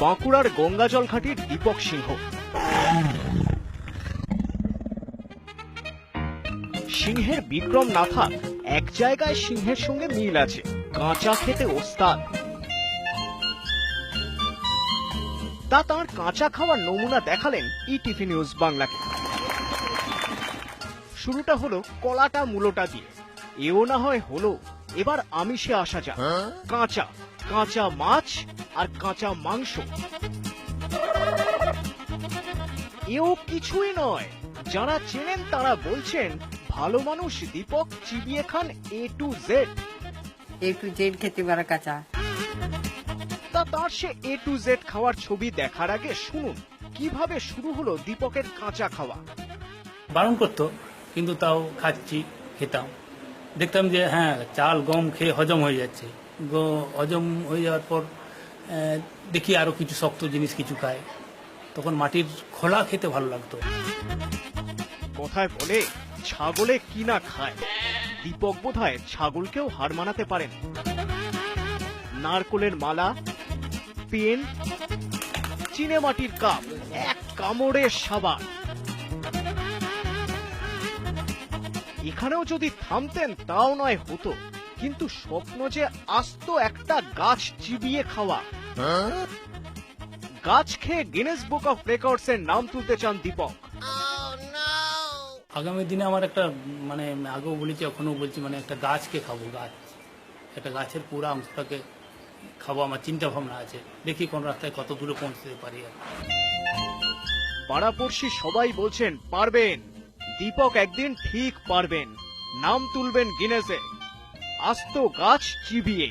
বাঁকুড়ার গঙ্গাজল ঘাটির দীপক সিংহ। সিংহের বিক্রম না থাক, এক জায়গায় সিংহের সঙ্গে মিল আছে, কাঁচা খেতে ওস্তাদ। তা তাঁর কাঁচা খাওয়ার নমুনা দেখালেন ইটিভি নিউজ বাংলাকে। শুরুটা হলো কলাটা মূলোটা দিয়ে। এও না হয় হলো, এবার আমিষে আসা যাক। কাঁচা কাঁচা মাছ আর কাঁচা মাংস, এও কিছুই নয়। যারা চেনেন তারা বলছেন ভালো মানুষ দীপক চিবিয়ে খান A to Z। খেতে পারে কাঁচা। তা তার সে A to Z খাওয়ার ছবি দেখার আগে শুনুন কিভাবে শুরু হলো দীপকের কাঁচা খাওয়া। বারণ করতো, কিন্তু তাও খাচ্ছি, খেতাম। দেখতাম যে হ্যাঁ, চাল গম খেয়ে হজম হয়ে যাচ্ছে। হজম হয়ে যাওয়ার পর দেখি আরো কিছু শক্ত জিনিস কিছু খায়, তখন মাটির খোলা খেতে ভালো লাগতো। কথায় বলে ছাগলে কি না খায়, দীপক বোধহয় ছাগলকেও হার মানাতে পারেন। নারকোলের মালা, পেন, চিনে মাটির কাপ, এক কামড়ের সাবান। এখানেও যদি থামতেন তাও নয় হতো, কিন্তু স্বপ্ন যে আস্ত একটা গাছ চিবিয়ে খাওয়া। গাছ খেয়ে গিনেস বুক অফ রেকর্ডস এর নাম তুলতে চান দীপক। আগামী দিনে আমার একটা আগেও বলেছি, এখনো বলছি, একটা গাছকে খাবো। একটা গাছের পুরো অংশটাকে খাবো, আমার চিন্তা ভাবনা আছে। দেখি কোন রাস্তায় কত দূরে পৌঁছতে পারি। পাড়াপড়শি সবাই বলছেন পারবেন, দীপক একদিন ঠিক পারবেন, নাম তুলবেন গিনেসে, আস্ত গাছ চিবিয়ে।